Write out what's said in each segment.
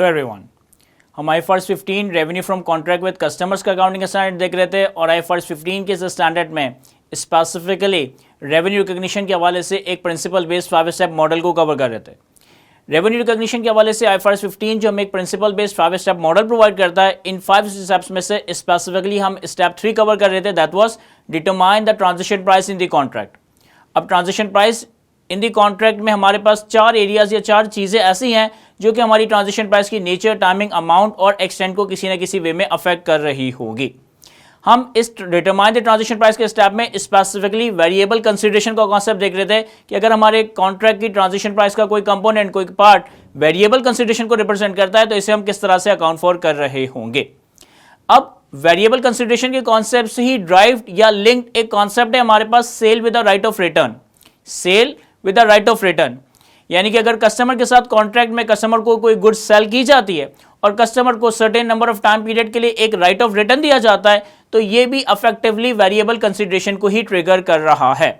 Hello everyone. हम IFRS 15 revenue from contract with customers का accounting का स्टैंडर्ड देख रहे थे और IFRS 15 के इस स्टैंडर्ड में स्पेसिफिकली रेवेन्यू रिकॉग्निशन के हवाले से एक प्रिंसिपल बेस्ड 5 स्टेप मॉडल को कवर कर रहे थे। रेवेन्यू रिकॉग्निशन के हवाले से IFRS 15 जो हमें एक principle based 5 step model provide करता है, इन 5 स्टेप्स में से स्पेसिफिकली हम स्टेप 3 कवर कर रहे थे, that was determine the transition price in the contract. अब transition price in the contract में हमारे पास 4 एरियाज या 4 चीज़ें ऐसी हैं जो कि हमारी ट्रांजिशन प्राइस की नेचर, टाइमिंग, अमाउंट और एक्सटेंट को किसी न किसी वे में अफेक्ट कर रही होगी। हम इस डिटरमाइन द ट्रांजिशन प्राइस के स्टेप में स्पेसिफिकली वेरिएबल कंसीडरेशन का कॉन्सेप्ट देख रहे थे कि अगर हमारे कॉन्ट्रैक्ट की ट्रांजिशन प्राइस का कोई कंपोनेंट, कोई पार्ट वेरिएबल कंसीडरेशन को रिप्रेजेंट करता है तो इसे हम किस तरह से अकाउंट फॉर कर रहे होंगे। अब वेरिएबल कंसीडरेशन के कॉन्सेप्ट से ही ड्राइव्ड या लिंक्ड एक कॉन्सेप्ट है हमारे पास, sale with the right of return. Sale with the right of return यानी कि अगर कस्टमर के साथ कॉन्ट्रैक्ट में कस्टमर को कोई गुड्स सेल की जाती है और कस्टमर को certain number of time period के लिए एक राइट ऑफ रिटर्न दिया जाता है तो ये भी अफेक्टिवली वेरिएबल कंसीडरेशन को ही ट्रिगर कर रहा है।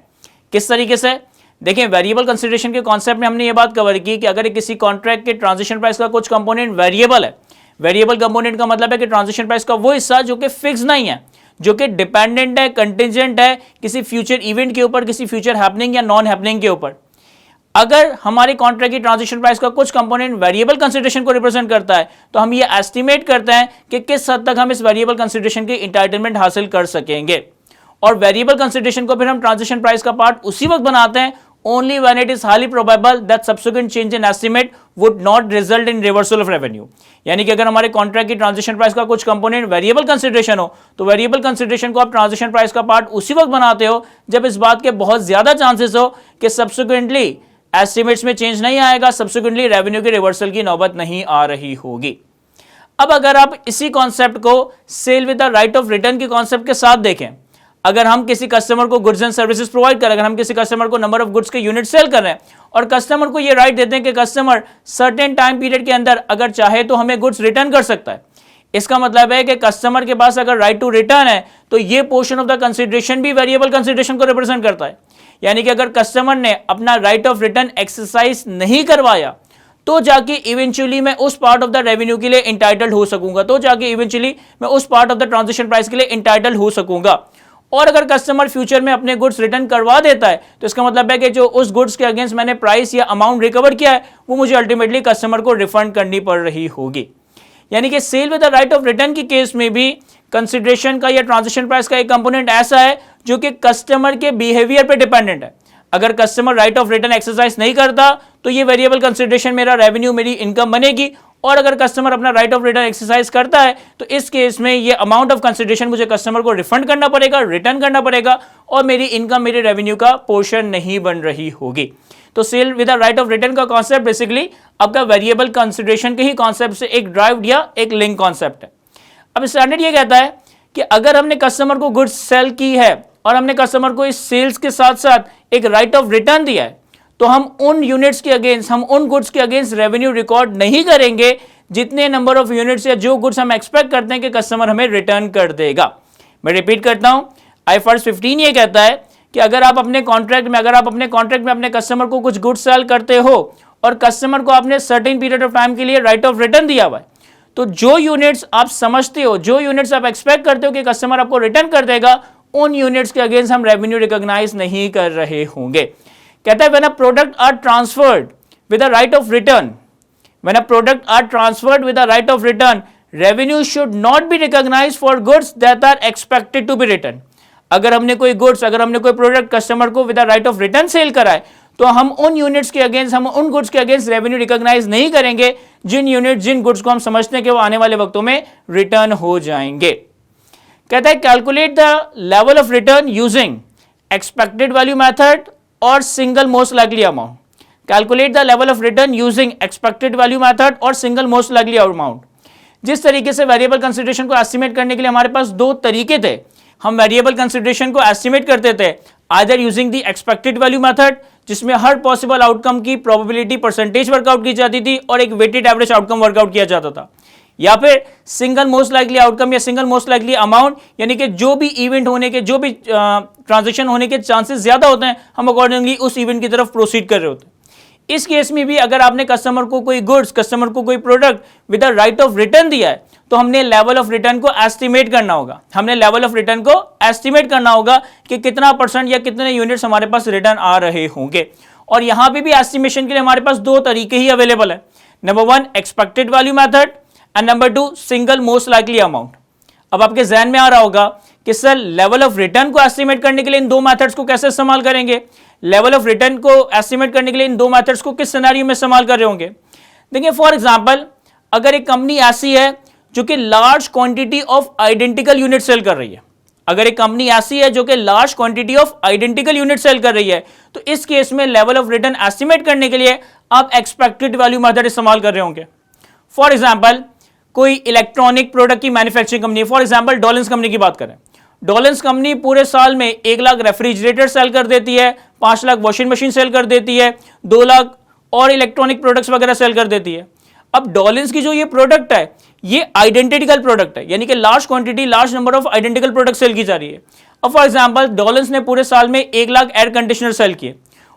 किस तरीके से? देखें, वेरिएबल कंसीडरेशन के कॉन्सेप्ट में हमने ये बात कवर की कि अगर किसी कॉन्ट्रैक्ट के ट्रांजिशन प्राइस का कुछ कंपोनेंट वेरिएबल है, वेरिएबल कंपोनेंट का मतलब है कि ट्रांजिशन प्राइस का वो हिस्सा जो कि फिक्स नहीं है, जो कि डिपेंडेंट है, कंटिजेंट है किसी फ्यूचर इवेंट के ऊपर, किसी फ्यूचर हैपनिंग या नॉन हैपनिंग के ऊपर। अगर हमारे कॉन्ट्रैक्ट की ट्रांजिशन प्राइस का कुछ कंपोनेंट वेरिएबल कंसीडरेशन को रिप्रेजेंट करता है तो हम ये एस्टिमेट करते हैं कि किस हद तक हम इस वेरिएबल कंसीडरेशन की इंटाइटलमेंट हासिल कर सकेंगे। और वेरिएबल कंसीडरेशन को फिर हम ट्रांजिशन प्राइस का पार्ट उसी वक्त बनाते हैं only when it is highly probable that subsequent change in estimate would not result in reversal of revenue। यानी कि अगर हमारे कॉन्ट्रैक्ट की ट्रांजिशन प्राइस का कुछ कंपोनेंट वेरिएबल कंसीडरेशन हो तो वेरिएबल कंसीडरेशन को आप ट्रांजिशन प्राइस का पार्ट उसी वक्त बनाते हो जब इस बात के बहुत ज्यादा चांसेस हो कि सब्सिक्वेंटली एस्टिमेट्स में चेंज नहीं आएगा, सब्सिक्वेंटली रेवेन्यू के रिवर्सल की नौबत नहीं आ रही होगी। अब अगर आप इसी कॉन्सेप्ट को sale with the right of return के कॉन्सेप्ट के साथ देखें, अगर हम किसी कस्टमर को गुड्स एंड सर्विसेज प्रोवाइड करें, अगर हम किसी कस्टमर को नंबर ऑफ गुड्स के यूनिट सेल कर रहे हैं और कस्टमर को ये राइट देते हैं कि कस्टमर सर्टेन टाइम पीरियड के अंदर अगर चाहे तो हमें गुड्स रिटर्न कर सकता है, इसका मतलब है कि कस्टमर के पास अगर राइट टू रिटर्न है तो ये पोर्शन ऑफ द कंसीडरेशन भी वेरिएबल कंसीडरेशन को रिप्रेजेंट करता है। यानी कि अगर कस्टमर ने अपना राइट ऑफ रिटर्न एक्सरसाइज नहीं करवाया तो जाके इवेंचुअली मैं उस पार्ट ऑफ द रेवेन्यू के लिए इंटाइटल्ड हो सकूंगा, तो जाके इवेंचुअली मैं उस part of the transition price के लिए इंटाइटल्ड हो सकूंगा। और अगर कस्टमर फ्यूचर में अपने गुड्स रिटर्न करवा देता है तो इसका मतलब है कि जो उस गुड्स के अगेंस्ट मैंने प्राइस या अमाउंट रिकवर किया है वो मुझे अल्टीमेटली कस्टमर को रिफंड करनी पड़ रही होगी। यानी कि sale with the right of return की केस में भी कंसीडरेशन का या ट्रांजिशन प्राइस का एक कंपोनेंट ऐसा है जो कि कस्टमर के बिहेवियर पे डिपेंडेंट है। अगर customer right of return exercise नहीं करता तो ये वेरिएबल कंसीडरेशन मेरा रेवेन्यू, मेरी इनकम बनेगी, और अगर कस्टमर अपना राइट ऑफ रिटर्न एक्सरसाइज करता है तो इस केस में ये अमाउंट ऑफ कंसीडरेशन मुझे कस्टमर को रिफंड करना पड़ेगा, रिटर्न करना पड़ेगा, और मेरी इनकम, मेरे रेवेन्यू का पोर्शन नहीं बन रही होगी। तो sale with the right of return का कॉन्सेप्ट बेसिकली आपका वेरिएबल कंसीडरेशन के ही कॉन्सेप्ट से एक ड्राइव्ड या एक लिंक कॉन्सेप्ट है। अब स्टैंडर्ड ये कहता है कि अगर हमने कस्टमर को गुड्स सेल की है और हमने कस्टमर को इस सेल्स के साथ साथ एक राइट ऑफ रिटर्न दिया है तो हम उन यूनिट्स के अगेंस्ट, हम उन गुड्स के अगेंस्ट रेवेन्यू रिकॉर्ड नहीं करेंगे जितने नंबर ऑफ यूनिट्स या जो गुड्स हम एक्सपेक्ट करते हैं कि कस्टमर हमें रिटर्न कर देगा। मैं रिपीट करता हूं, IFRS 15 ये कहता है कि अगर आप अपने कॉन्ट्रैक्ट में अपने कस्टमर को कुछ गुड्स सेल करते हो और कस्टमर को आपने सर्टेन पीरियड ऑफ टाइम के लिए राइट ऑफ रिटर्न दिया हुआ है तो जो यूनिट्स आप समझते हो, जो यूनिट्स आप एक्सपेक्ट करते हो कि कस्टमर आपको रिटर्न कर देगा, उन यूनिट्स के अगेंस्ट हम रेवेन्यू रिकॉग्नाइज नहीं कर रहे होंगे। कहता है when a product are transferred with a right of return, when a product are transferred with a right of return, revenue should not be recognized for goods that are expected to be returned। अगर हमने कोई goods, अगर हमने कोई product customer को with a right of return sale करा है तो हम उन यूनिट्स के अगेंस्ट, हम उन गुड्स के अगेंस्ट रेवेन्यू रिकॉग्नाइज नहीं करेंगे जिन गुड्स को हम समझते हैं कि वो आने वाले वक्तों में रिटर्न हो जाएंगे। कहता है calculate the level of return using expected value method और single most likely amount. Calculate the level of return using expected value method और सिंगल मोस्ट लाइकली अमाउंट। जिस तरीके से वेरिएबल कंसीडरेशन को एस्टिमेट करने के लिए हमारे पास 2 तरीके थे, हम वेरिएबल कंसीडरेशन को एस्टिमेट करते थे either using the expected value method जिसमें हर पॉसिबल आउटकम की प्रोबेबिलिटी परसेंटेज वर्कआउट की जाती थी और एक वेटेड एवरेज आउटकम वर्कआउट किया जाता था, या फिर सिंगल मोस्ट लाइकली आउटकम या सिंगल मोस्ट लाइकली अमाउंट, यानी कि जो भी इवेंट होने के, जो भी ट्रांजैक्शन होने के चांसेस ज्यादा होते हैं हम अकॉर्डिंगली उस इवेंट की तरफ प्रोसीड कर रहे होते हैं। इस केस में भी अगर आपने कस्टमर को कोई गुड्स, कस्टमर को कोई product with right of return दिया है तो हमने लेवल ऑफ रिटर्न को एस्टिमेट करना होगा। हमने लेवल ऑफ रिटर्न को एस्टिमेट करना होगा कि कितना % या कितने यूनिट्स हमारे पास रिटर्न आ रहे होंगे। और यहां पे भी एस्टिमेशन के लिए हमारे पास दो तरीके ही अवेलेबल है। Number 1 expected value method and number 2 single most likely amount. अब आपके जहन में आ रहा होगा कि सर लेवल ऑफ रिटर्न को एस्टिमेट करने के लिए इन दो मेथड्स को कैसे इस्तेमाल करेंगे, लेवल ऑफ रिटर्न को एस्टिमेट करने के लिए इन दो मेथड्स को किस सिनेरियो में इस्तेमाल कर रहे होंगे। देखिए फॉर एग्जांपल, अगर एक कंपनी ऐसी है जो कि large quantity of identical unit sale कर रही है, अगर एक कंपनी ऐसी है जो कि large quantity of identical unit sale कर रही है, तो इस केस में लेवल ऑफ रिटर्न एस्टिमेट करने के लिए आप एक्सपेक्टेड वैल्यू मेथड इस्तेमाल कर रहे होंगे। फॉर एग्जांपल, कोई इलेक्ट्रॉनिक प्रोडक्ट की manufacturing company, for example Dollins company की बात करें, डॉलिंस कंपनी पूरे साल में 1 लाख रेफ्रिजरेटर सेल कर देती है, 5 लाख वॉशिंग मशीन सेल कर देती है, 2 लाख और इलेक्ट्रॉनिक प्रोडक्ट्स वगैरह सेल कर देती है। अब डॉलिंस की जो ये प्रोडक्ट है ये आइडेंटिकल प्रोडक्ट है, यानी कि large quantity, large number of identical product sale की जा रही है। अब फॉर एग्जांपल डॉलिंस ने पूरे साल में 1 लाख एयर कंडीशनर सेल किए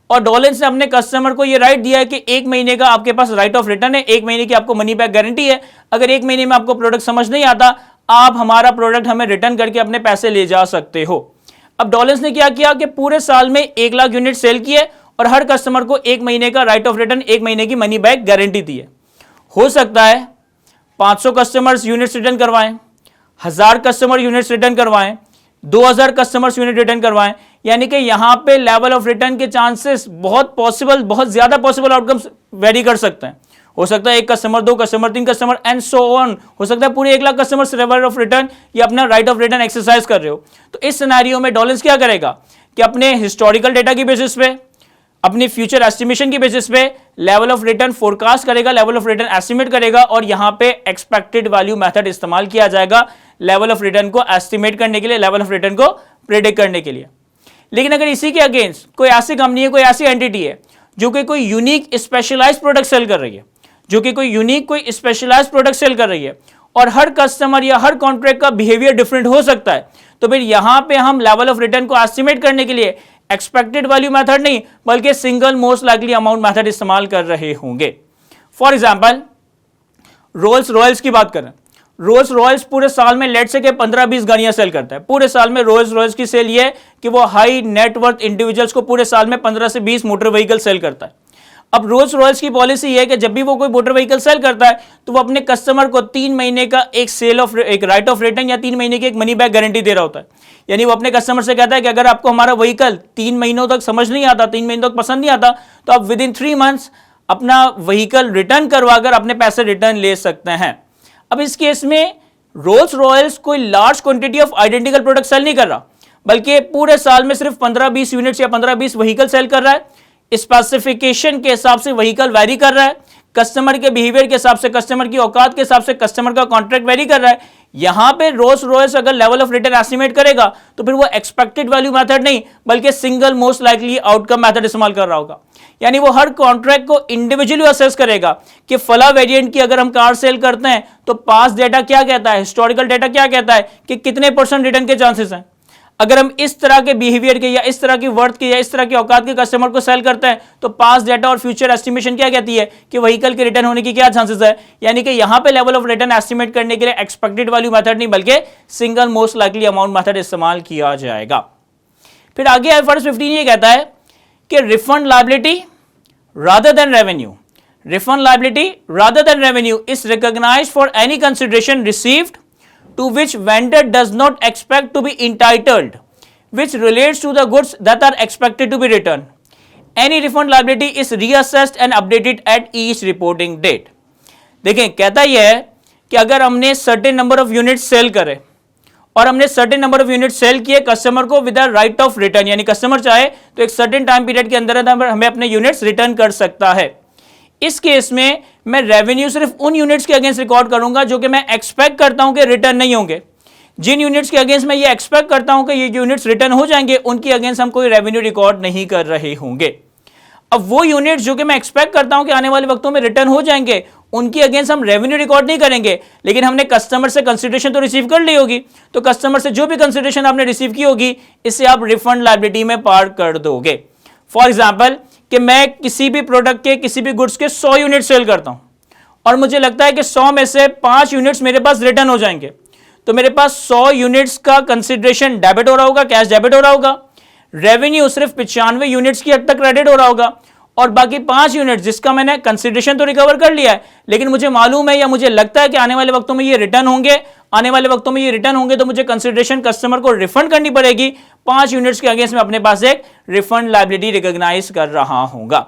और डॉलिंस ने अपने कस्टमर को ये राइट दिया है कि 1 महीने का आपके पास राइट ऑफ रिटर्न है, 1 महीने की आपको मनी बैक गारंटी है। अगर 1 महीने में आपको प्रोडक्ट समझ नहीं आता, आप हमारा प्रोडक्ट हमें रिटर्न करके अपने पैसे ले जा सकते हो। अब डॉलिंस ने क्या किया कि पूरे साल में 1 लाख यूनिट सेल किए और हर कस्टमर को 1 महीने का राइट ऑफ रिटर्न, 1 महीने की मनी बैक गारंटी दी है। हो सकता है 500 कस्टमर्स यूनिट्स रिटर्न करवाएं, 1000 कस्टमर यूनिट्स रिटर्न करवाएं, 2000 कस्टमर्स यूनिट रिटर्न करवाएं, यानी कि यहां पे लेवल ऑफ रिटर्न के चांसेस बहुत ज्यादा पॉसिबल आउटकम्स वेरी कर सकते हैं। हो सकता है 1 customer, 2 customer, 3 customer and so on, हो सकता है पूरे 1 lakh customers level of return या अपना राइट ऑफ रिटर्न एक्सरसाइज कर रहे हो। तो इस सिनेरियो में डॉलिंस क्या करेगा कि अपने हिस्टोरिकल डेटा की बेसिस पे, अपनी फ्यूचर एस्टिमेशन की बेसिस पे लेवल ऑफ रिटर्न फोरकास्ट करेगा, लेवल ऑफ रिटर्न एस्टिमेट करेगा और यहां पे एक्सपेक्टेड वैल्यू मेथड इस्तेमाल किया जाएगा लेवल ऑफ रिटर्न को एस्टिमेट करने के लिए, लेवल ऑफ रिटर्न को प्रेडिक्ट करने के लिए। लेकिन अगर इसी के अगेंस्ट कोई ऐसी कंपनी है, कोई ऐसी एंटिटी है जो कि कोई यूनिक स्पेशलाइज्ड प्रोडक्ट सेल कर रही है, जो कि कोई यूनिक कोई स्पेशलाइज्ड प्रोडक्ट सेल कर रही है और हर कस्टमर या हर कॉन्ट्रैक्ट का बिहेवियर डिफरेंट हो सकता है, तो फिर यहां पे हम लेवल ऑफ रिटर्न को एस्टिमेट करने के लिए एक्सपेक्टेड वैल्यू मेथड नहीं बल्कि single most likely amount method इस्तेमाल कर रहे होंगे। फॉर एग्जांपल, रोल्स रॉयल्स की बात करें, रोल्स रॉयल्स पूरे साल में लेट से के 15-20 गाड़ियां सेल करता है। पूरे साल में रोल्स रॉयल्स की सेल ये है कि वो हाई नेटवर्थ इंडिविजुअल्स को पूरे साल में 15 से 20 मोटर व्हीकल सेल करता है। अब रोल्स रॉयल्स की पॉलिसी है कि जब भी वो कोई मोटर व्हीकल सेल करता है तो वो अपने कस्टमर को 3 महीने का एक राइट ऑफ रिटर्न या 3 महीने की एक मनी बैक गारंटी दे रहा होता है। यानी वो अपने कस्टमर से कहता है कि अगर आपको हमारा व्हीकल 3 महीनों तक समझ नहीं आता, 3 महीनों तक पसंद नहीं आता, तो आप विद इन 3 मंथ्स अपना व्हीकल रिटर्न करवाकर अपने पैसे रिटर्न ले सकते हैं। अब इस केस में रोल्स रॉयल्स कोई large quantity of identical product sale नहीं कर रहा, बल्कि पूरे साल में सिर्फ 15-20 यूनिट्स या 15-20 व्हीकल सेल कर रहा है। स्पेसिफिकेशन के हिसाब से व्हीकल वेरी कर रहा है, कस्टमर के बिहेवियर के हिसाब से, कस्टमर की औकात के हिसाब से कस्टमर का कॉन्ट्रैक्ट वेरी कर रहा है। यहां पे रोल्स रॉयल्स अगर लेवल ऑफ रिटर्न एस्टिमेट करेगा तो फिर वो एक्सपेक्टेड वैल्यू मेथड नहीं बल्कि single most likely outcome method इस्तेमाल कर रहा होगा। यानी वो हर कॉन्ट्रैक्ट को इंडिविजुअली असेस करेगा कि फला वेरिएंट की अगर हम कार सेल करते हैं तो पास्ट डेटा क्या कहता है, हिस्टोरिकल डेटा क्या कहता है कि कितने % रिटर्न के चांसेस हैं। अगर हम इस तरह के बिहेवियर के या इस तरह की वर्थ के या इस तरह की औकात के कस्टमर को सेल करते हैं तो पास्ट डेटा और फ्यूचर एस्टिमेशन क्या कहती है कि व्हीकल के रिटर्न होने की क्या चांसेस है। यानी कि यहां पे लेवल ऑफ रिटर्न एस्टिमेट करने के लिए एक्सपेक्टेड वैल्यू मेथड नहीं बल्कि single most likely amount method इस्तेमाल किया जाएगा। फिर आगे आईएफआरएस 15 ये कहता है कि refund liability rather than revenue, refund liability rather than revenue is recognized for any consideration received to which vendor does not expect to be entitled, which relates to the goods that are expected to be returned. Any refund liability is reassessed and updated at each reporting date. देखें, कहता यह है कि अगर हमने certain number of units sale करे और हमने certain number of units sale किए कस्टमर को विद राइट ऑफ रिटर्न, यानी कस्टमर चाहे तो एक certain टाइम पीरियड के अंदर हमें अपने यूनिट्स रिटर्न कर सकता है। इस केस में मैं रेवेन्यू सिर्फ उन यूनिट्स के अगेंस्ट रिकॉर्ड करूंगा जो कि मैं एक्सपेक्ट करता हूं कि रिटर्न नहीं होंगे। जिन यूनिट्स के अगेंस्ट मैं ये एक्सपेक्ट करता हूं कि ये यूनिट्स रिटर्न हो जाएंगे, उनके अगेंस्ट हम कोई रेवेन्यू रिकॉर्ड नहीं कर रहे होंगे। अब वो यूनिट्स जो कि मैं एक्सपेक्ट करता हूं कि आने वाले वक्तों में रिटर्न हो जाएंगे, उनकी अगेंस्ट हम रेवेन्यू रिकॉर्ड नहीं करेंगे, लेकिन हमने कस्टमर से कंसिडरेशन तो रिसीव कर ली होगी, तो कस्टमर से जो भी कंसिडरेशन आपने रिसीव की होगी इससे आप रिफंड लायबिलिटी में पार्ट कर दोगे। फॉर एग्जाम्पल, कि मैं किसी भी प्रोडक्ट के, किसी भी गुड्स के 100 यूनिट सेल करता हूं और मुझे लगता है कि 100 में से 5 यूनिट्स मेरे पास रिटर्न हो जाएंगे, तो मेरे पास 100 यूनिट्स का कंसिडरेशन डेबिट हो रहा होगा, कैश डेबिट हो रहा होगा। रेवेन्यू सिर्फ 95 यूनिट्स की हद तक क्रेडिट हो रहा होगा और बाकी 5 यूनिट जिसका मैंने कंसिडरेशन तो रिकवर कर लिया है, लेकिन मुझे मालूम है या मुझे लगता है कि आने वाले वक्तों में ये रिटर्न होंगे, आने वाले वक्तों में ये रिटर्न होंगे, तो मुझे कंसिडरेशन कस्टमर को रिफंड करनी पड़ेगी। 5 यूनिट्स के अगेंस्ट में अपने पास एक रिफंड लायबिलिटी रिकॉग्नाइज कर रहा हूंगा।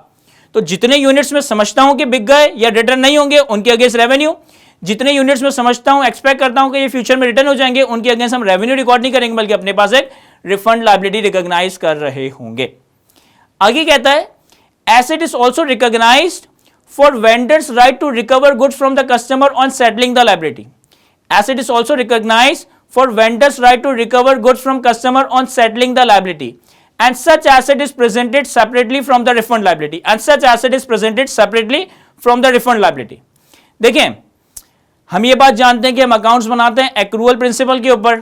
तो जितने यूनिट्स में समझता हूं कि बिक गए या रिटर्न नहीं होंगे, उनके अगेंस्ट रेवेन्यू, जितने यूनिट्स में समझता हूं, एक्सपेक्ट करता हूं कि ये फ्यूचर में रिटर्न हो जाएंगे, उनके अगेंस्ट हम रेवेन्यू रिकॉर्ड नहीं करेंगे, बल्कि अपने पास एक रिफंड लायबिलिटी रिकॉग्नाइज कर रहे होंगे। आगे कहता है asset is also recognised for vendors right to recover goods from the customer on settling the liability. Asset is also recognised for vendors right to recover goods from customer on settling the liability and such asset is presented separately from the refund liability and such asset is presented separately from the refund liability। देखें, हम ये बात जानते हैं कि हम accounts बनाते हैं एक्रूअल प्रिंसिपल के ऊपर,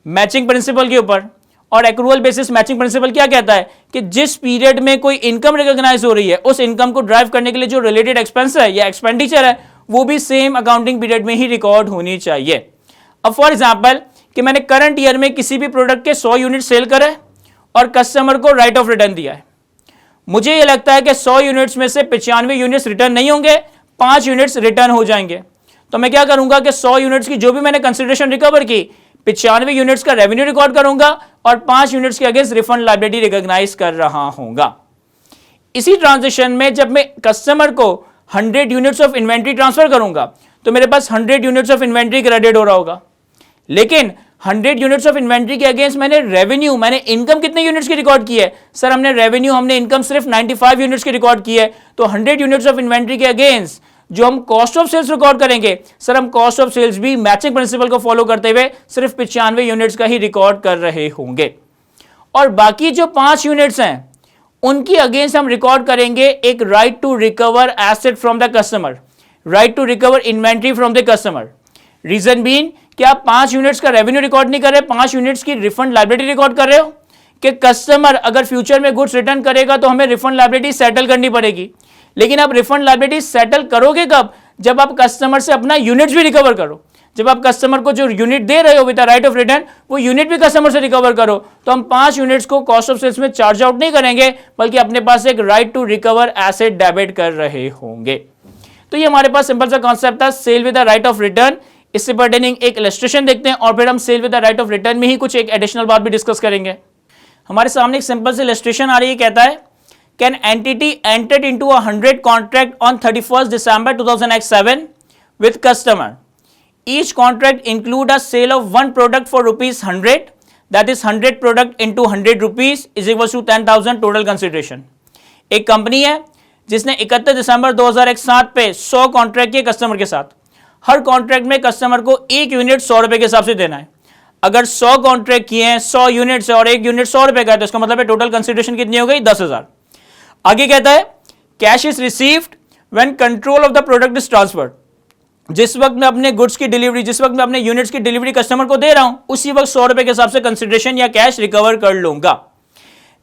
मैचिंग प्रिंसिपल के ऊपर, और एक्रूअल बेसिस मैचिंग प्रिंसिपल क्या कहता है कि जिस पीरियड में कोई इनकम रिकॉग्नाइज हो रही है, उस इनकम को ड्राइव करने के लिए जो रिलेटेड एक्सपेंस है या एक्सपेंडिचर है, वो भी सेम अकाउंटिंग पीरियड में ही रिकॉर्ड होनी चाहिए। अब फॉर एग्जाम्पल कि मैंने करंट ईयर में किसी भी प्रोडक्ट के 100 यूनिट सेल करे और कस्टमर को राइट ऑफ रिटर्न दिया है, मुझे यह लगता है कि 100 यूनिट्स में से 95 यूनिट्स रिटर्न नहीं होंगे, 5 यूनिट्स रिटर्न हो जाएंगे। तो मैं क्या करूंगा कि 100 यूनिट्स की जो भी मैंने कंसिडरेशन रिकवर की, 95 यूनिट्स का रेवेन्यू रिकॉर्ड करूंगा और 5 यूनिट्स के अगेंस्ट रिफंड लायबिलिटी रिकॉग्नाइज कर रहा हूंगा। इसी ट्रांजेक्शन में जब मैं कस्टमर को 100 यूनिट्स ऑफ इन्वेंट्री ट्रांसफर करूंगा, तो मेरे पास 100 यूनिट्स ऑफ इन्वेंट्री क्रेडिट हो रहा होगा, लेकिन 100 यूनिट्स ऑफ इन्वेंट्री के अगेंस्ट मैंने इनकम कितने यूनिट्स की रिकॉर्ड की है? सर हमने इनकम सिर्फ 95 यूनिट्स की रिकॉर्ड की है। तो 100 यूनिट्स ऑफ इन्वेंट्री के अगेंस्ट जो हम कॉस्ट ऑफ सेल्स रिकॉर्ड करेंगे, सर हम कॉस्ट ऑफ सेल्स भी मैचिंग प्रिंसिपल को फॉलो करते हुए सिर्फ 95 यूनिट्स का ही रिकॉर्ड कर रहे होंगे, और बाकी जो 5 यूनिट्स हैं उनकी अगेंस्ट हम रिकॉर्ड करेंगे एक right to recover asset from the customer, right to recover inventory from the customer. Reason being कि आप 5 यूनिट्स का रेवेन्यू रिकॉर्ड नहीं कर रहे, 5 यूनिट्स की रिफंड लायबिलिटी रिकॉर्ड कर रहे हो कि कस्टमर अगर फ्यूचर में गुड्स रिटर्न करेगा तो हमें रिफंड लायबिलिटी सेटल करनी पड़ेगी। लेकिन आप रिफंड लायबिलिटी सेटल करोगे कब? जब आप कस्टमर से अपना यूनिट्स भी रिकवर करो। जब आप कस्टमर को जो यूनिट दे रहे हो विद राइट ऑफ रिटर्न, वो यूनिट भी कस्टमर से रिकवर करो। तो हम 5 यूनिट्स को कॉस्ट ऑफ सेल्स में चार्ज आउट नहीं करेंगे, बल्कि अपने पास एक right to recover asset debit कर रहे होंगे। तो ये हमारे पास सिंपल सा कॉन्सेप्ट था, sale with right of return. इससे पर्टेनिंग एक इलस्ट्रेशन देखते हैं और फिर हम sale with the right of return में ही कुछ एक एडिशनल बात भी डिस्कस करेंगे। हमारे सामने एक सिंपल सी इलस्ट्रेशन आ रही है, कहता है can entity entered into a 100 contract on 31 December 2007 with customer. Each contract include a sale of 1 product for ₹100, that is 100 product into 100 rupees is equal to 10,000 total consideration. एक company है जिसने 31 दिसंबर 2007 पे 100 contract किए customer के साथ। हर contract में customer को 1 unit 100 रुपए के हिसाब से देना है। अगर 100 कॉन्ट्रैक्ट किए हैं 100 यूनिट से और 1 यूनिट 100 रुपए का है, तो इसका मतलब है टोटल कंसिडरेशन कितनी हो गई? 10,000। आगे कहता है cash is received when control of the product is transferred. जिस वक्त मैं अपने गुड्स की डिलीवरी, जिस वक्त मैं अपने यूनिट्स की डिलीवरी कस्टमर को दे रहा हूं, उसी वक्त 100 रुपए के हिसाब से कंसिडरेशन या कैश रिकवर कर लूंगा।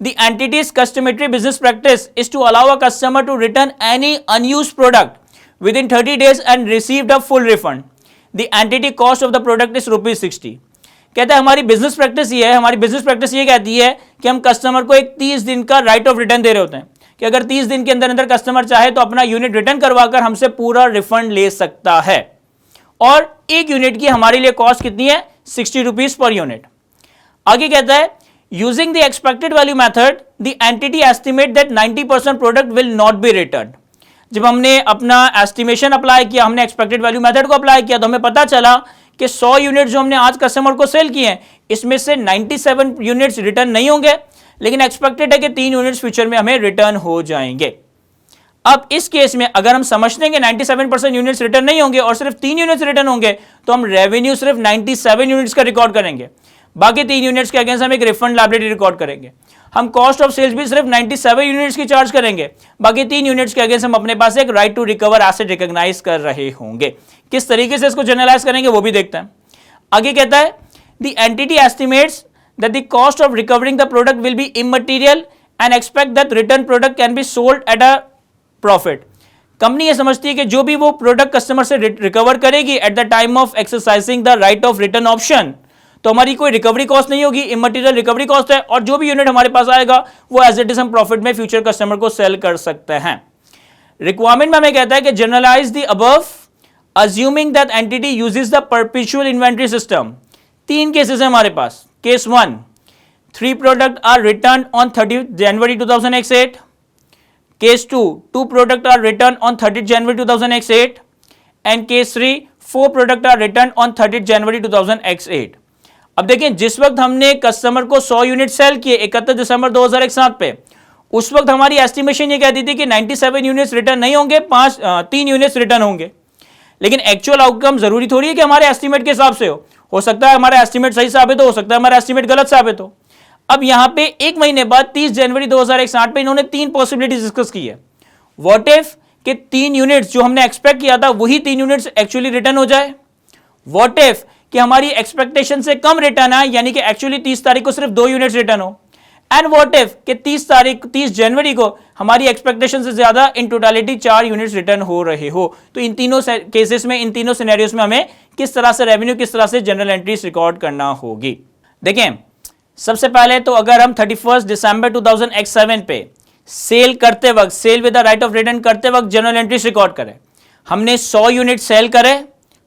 The entity's customary business practice is to allow a customer to return any unused product within 30 days and receive a full refund. The entity cost of the product is ₹60। कहता है हमारी business practice ये है, हमारी business practice ये कहती है कि हम कस्टमर को एक 30 दिन का राइट ऑफ रिटर्न दे रहे होते हैं कि अगर 30 दिन के अंदर अंदर कस्टमर चाहे तो अपना यूनिट रिटर्न करवाकर हमसे पूरा रिफंड ले सकता है, और 1 यूनिट की हमारे लिए कॉस्ट कितनी है? 60 रुपीज पर यूनिट। आगे कहता है Using the expected value method, the entity estimate that 90% product will not be returned। जब हमने अपना एस्टिमेशन अप्लाई किया, हमने एक्सपेक्टेड वैल्यू मेथड को अप्लाई किया, तो हमें पता चला कि 100 यूनिट जो हमने आज कस्टमर को सेल किए हैं, इसमें से 97 यूनिट्स रिटर्न नहीं होंगे, लेकिन एक्सपेक्टेड है कि 3 यूनिट्स फ्यूचर में हमें रिटर्न हो जाएंगे। अब इस केस में अगर हम समझते हैं कि 97% यूनिट्स रिटर्न नहीं होंगे और सिर्फ 3 यूनिट्स रिटर्न होंगे, तो हम रेवेन्यू सिर्फ 97 यूनिट्स का रिकॉर्ड करेंगे, बाकी 3 यूनिट्स के अगेंस्ट हम एक रिफंड लायबिलिटी रिकॉर्ड करेंगे। हम कॉस्ट ऑफ सेल्स भी सिर्फ 97 यूनिट्स की चार्ज करेंगे, बाकी 3 यूनिट्स के अगेंस्ट हम अपने पास एक right to recover asset recognise कर रहे होंगे। किस तरीके से इसको जनरलाइज करेंगे वो भी देखते हैं। आगे कहता है the entity estimates that the cost of recovering the product will be immaterial and expect that return product can be sold at a profit. Company ये समझती है कि जो भी वो प्रोडक्ट कस्टमर से रिकवर करेगी eight the time of exercising the right of return option, तो हमारी कोई रिकवरी कॉस्ट नहीं होगी, इमटेरियल रिकवरी कॉस्ट है, और जो भी यूनिट हमारे पास आएगा वो एज इट इज हम प्रॉफिट में फ्यूचर कस्टमर को सेल कर सकते हैं। रिक्वायरमेंट में हमें कहता है कि generalize the above assuming that entity uses the perpetual inventory system. तीन केसेस है हमारे पास। Case 1, 3 product are return on 30 January 2008। Case 2, 2 products are returned on 30th January 2008, and case 3, 4 products are returned on 30th January 2008। अब देखें, जिस वक्त हमने customer को 100 यूनिट सेल किए 31 दिसंबर 2007 पे, उस वक्त हमारी एस्टिमेशन ये कहती थी कि 97 यूनिट्स रिटर्न नहीं होंगे, 3 यूनिट्स रिटर्न होंगे। लेकिन एक्चुअल आउटकम जरूरी थोड़ी है कि हमारे एस्टिमेट के हिसाब से हो सकता है हमारा एस्टिमेट सही साबित हो सकता है हमारा एस्टिमेट गलत साबित हो। अब यहां पे एक महीने बाद 30 जनवरी 2008 पे इन्होंने 3 पॉसिबिलिटीज डिस्कस की है। व्हाट इफ कि 3 यूनिट्स जो हमने एक्सपेक्ट किया था वही 3 यूनिट्स एक्चुअली रिटर्न हो जाए। व्हाट इफ कि हमारी एक्सपेक्टेशन से कम रिटर्न आए, यानी कि एक्चुअली 30 तारीख को सिर्फ 2 यूनिट्स रिटर्न हो। एंड व्हाट इफ कि 30 जनवरी को हमारी एक्सपेक्टेशन से ज्यादा इन टोटलिटी 4 यूनिट्स रिटर्न हो रहे हो। तो इन तीनों केसेस में, इन तीनों सिनेरियोस में हमें किस तरह से रेवेन्यू, किस तरह से जनरल एंट्रीज रिकॉर्ड करना होगी। देखें, सबसे पहले तो अगर हम 31 दिसंबर 2007 पे सेल करते वक्त, sale with the right of return करते वक्त जनरल एंट्रीज रिकॉर्ड करें, हमने 100 यूनिट सेल करे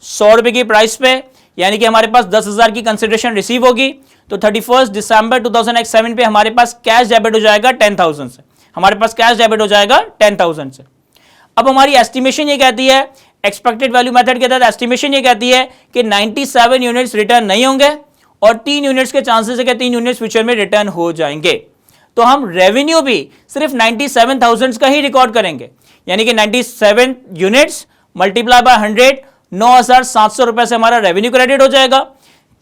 100 रुपए की प्राइस पे, यानी कि हमारे पास 10,000 की कंसिडरेशन रिसीव होगी। तो 31 दिसंबर 2007 पे हमारे पास कैश डेबिट हो जाएगा 10,000 से, हमारे पास कैश डेबिट हो जाएगा 10,000 से। अब हमारी एस्टिमेशन ये कहती है, एक्सपेक्टेड वैल्यू मेथड के तहत एस्टिमेशन ये कहती है कि 97 यूनिट्स रिटर्न नहीं होंगे और 3 यूनिट्स के चांसेस है कि 3 यूनिट्स फ्यूचर में रिटर्न हो जाएंगे। तो हम रेवेन्यू भी सिर्फ 97,000 का ही रिकॉर्ड करेंगे, यानी कि 97 यूनिट्स मल्टीप्लाई बाय 100, 9,700 रुपए से हमारा रेवेन्यू क्रेडिट हो जाएगा।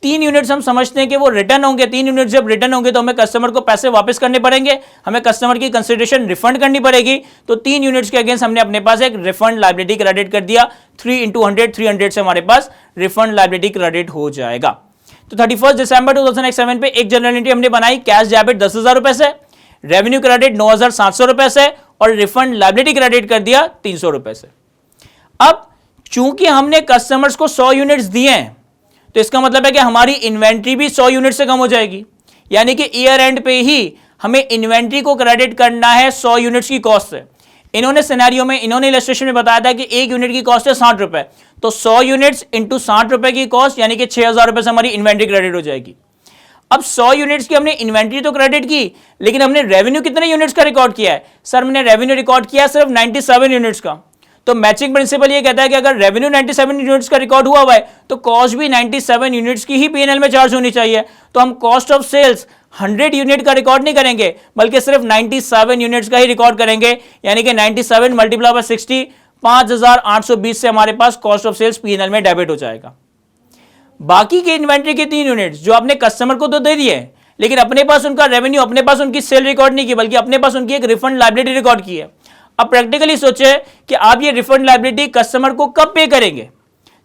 3 यूनिट्स हम समझते हैं कि वो रिटर्न होंगे। 3 यूनिट्स जब रिटर्न होंगे तो हमें कस्टमर को पैसे वापस करने पड़ेंगे, हमें कस्टमर की कंसिडरेशन रिफंड करनी पड़ेगी। तो 3 यूनिट्स के अगेंस्ट हमने अपने पास एक रिफंड लायबिलिटी क्रेडिट कर दिया। 3 × 100, 300 से हमारे पास रिफंड लायबिलिटी क्रेडिट हो जाएगा। तो 31 दिसंबर 2007 पे एक जनरल एंट्री हमने बनाई, कैश डेबिट 10,000 रुपए से, रेवेन्यू क्रेडिट 9,700 रुपए से और रिफंड लायबिलिटी क्रेडिट कर दिया 300 रुपए से। अब चूंकि हमने कस्टमर्स को 100 यूनिट्स दिए हैं, तो इसका मतलब है कि हमारी इन्वेंट्री भी 100 यूनिट से कम हो जाएगी, यानी कि ईयर एंड पे ही हमें इन्वेंट्री को क्रेडिट करना है 100 यूनिट्स की कॉस्ट से। इन्होंने सिनेरियो में, इन्होंने इलस्ट्रेशन में बताया था कि 1 यूनिट की कॉस्ट है 60 रुपए, तो 100 यूनिट्स इंटू 60 रुपए की कॉस्ट, यानी कि 6,000 रुपए से हमारी इन्वेंट्री क्रेडिट हो जाएगी। अब 100 यूनिट्स की हमने इन्वेंट्री तो क्रेडिट की, लेकिन हमने रेवेन्यू कितने यूनिट्स का रिकॉर्ड किया है? सर, हमने रेवेन्यू रिकॉर्ड किया सिर्फ 97 यूनिट्स का। तो मैचिंग प्रिंसिपल ये कहता है कि अगर रेवेन्यू 97 यूनिट्स का रिकॉर्ड हुआ है तो कॉस्ट भी 97 यूनिट्स की ही पीएनएल में चार्ज होनी चाहिए। तो हम कॉस्ट ऑफ सेल्स 100 यूनिट का रिकॉर्ड नहीं करेंगे, बल्कि सिर्फ 97 यूनिट्स का ही रिकॉर्ड करेंगे, यानी कि 97 मल्टीप्लाई बाय 60, 5,820 से हमारे पास कॉस्ट ऑफ सेल्स पीएनएल में डेबिट हो जाएगा। बाकी के इन्वेंट्री के 3 यूनिट्स जो आपने कस्टमर को तो दे दिए, लेकिन अपने पास उनका रेवेन्यू, अपने पास उनकी सेल रिकॉर्ड नहीं की, बल्कि अपने पास उनकी एक रिफंड लायबिलिटी रिकॉर्ड की है। अब प्रैक्टिकली सोचे कि आप ये रिफंड लायबिलिटी कस्टमर को कब पे करेंगे?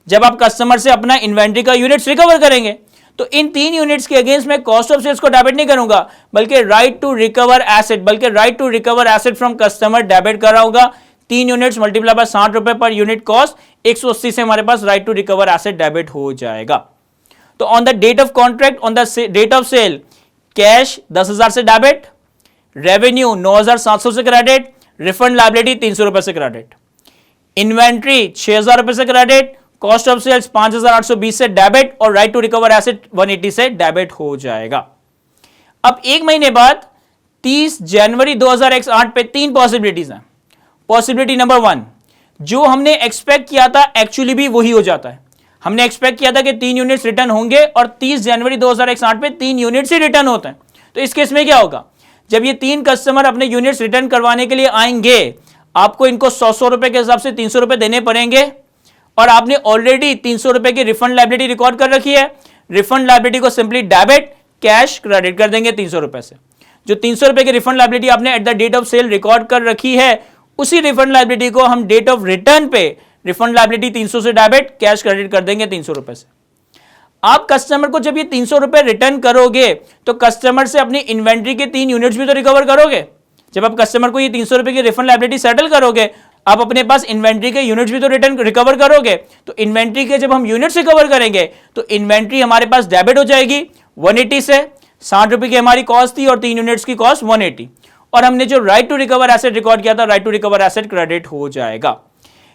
जब आप कस्टमर से अपना इन्वेंट्री का यूनिट्स रिकवर करेंगे। तो इन 3 यूनिट्स के अगेंस्ट में कॉस्ट ऑफ सेल्स को डेबिट नहीं करूंगा, बल्कि right to recover asset from customer debit कर रहा होगा। 3 यूनिट्स मल्टीप्लाई बाय 60 रुपए पर यूनिट कॉस्ट, 180 से हमारे पास right to recover asset debit हो जाएगा। तो on the date of contract, on the date of sale, cash 10,000 से डेबिट, रेवेन्यू 9,700 से क्रेडिट, रिफंड लायबिलिटी 300 रुपए से क्रेडिट, इन्वेंट्री 6,000 रुपए से क्रेडिट, कॉस्ट ऑफ सेल्स 5,820 से डेबिट और राइट टू रिकवर एसेट 180 से डेबिट हो जाएगा। अब एक महीने बाद 30 जनवरी 2008 पे 3 पॉसिबिलिटीज हैं। पॉसिबिलिटी नंबर 1, जो हमने एक्सपेक्ट किया था एक्चुअली भी वही हो जाता है। हमने एक्सपेक्ट किया था कि 3 यूनिट्स रिटर्न होंगे और 30 जनवरी 2008 पे 3 यूनिट्स ही रिटर्न होते हैं। तो इस केस में क्या होगा? जब ये 3 कस्टमर अपने यूनिट्स रिटर्न करवाने के लिए आएंगे, आपको इनको 100 रुपए के हिसाब से 300 रुपए देने पड़ेंगे और आपने ऑलरेडी 300 रुपए की रिफंड लायबिलिटी रिकॉर्ड कर रखी है। रिफंड लायबिलिटी को सिंपली डेबिट, कैश क्रेडिट कर देंगे 300 रुपए से। जो 300 रुपए की रिफंड लायबिलिटी आपने at the date of sale record कर रखी है, उसी रिफंड लायबिलिटी को हम डेट ऑफ रिटर्न पे रिफंड लायबिलिटी 300 से डेबिट, कैश क्रेडिट कर देंगे 300 रुपए से। आप कस्टमर को जब ये 300 रुपए रिटर्न करोगे तो कस्टमर से अपनी इन्वेंट्री के 3 यूनिट्स भी तो रिकवर करोगे। जब आप कस्टमर को ये 300 रुपए की रिफंड लायबिलिटी सेटल करोगे, आप अपने पास इन्वेंट्री के यूनिट्स भी तो रिकवर करोगे। तो इन्वेंट्री के जब हम यूनिट्स रिकवर करेंगे तो इन्वेंट्री हमारे पास डेबिट हो जाएगी 180 से। 60 रुपए की हमारी कॉस्ट थी और 3 यूनिट्स की कॉस्ट 180, और हमने जो right to recover asset record किया था, right to recover asset credit हो जाएगा।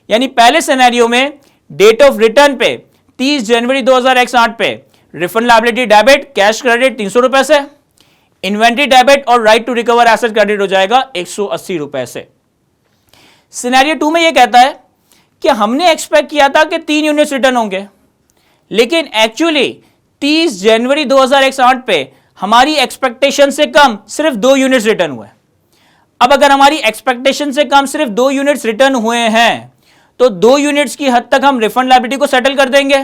यानी पहले सिनेरियो में डेट ऑफ रिटर्न पे 30 जनवरी 2008 पे refund liability debit, cash credit 300 रुपए से, इन्वेंट्री डेबिट और right to recover asset credit हो जाएगा 180 रुपए से। सिनेरियो 2 में यह कहता है कि हमने एक्सपेक्ट किया था कि 3 यूनिट्स रिटर्न होंगे, लेकिन एक्चुअली 30 जनवरी 2008 पे हमारी एक्सपेक्टेशन से कम सिर्फ 2 यूनिट्स रिटर्न हुए। अब अगर हमारी एक्सपेक्टेशन से कम सिर्फ 2 यूनिट्स रिटर्न हुए हैं तो 2 यूनिट्स की हद तक हम रिफंड लायबिलिटी को सेटल कर देंगे,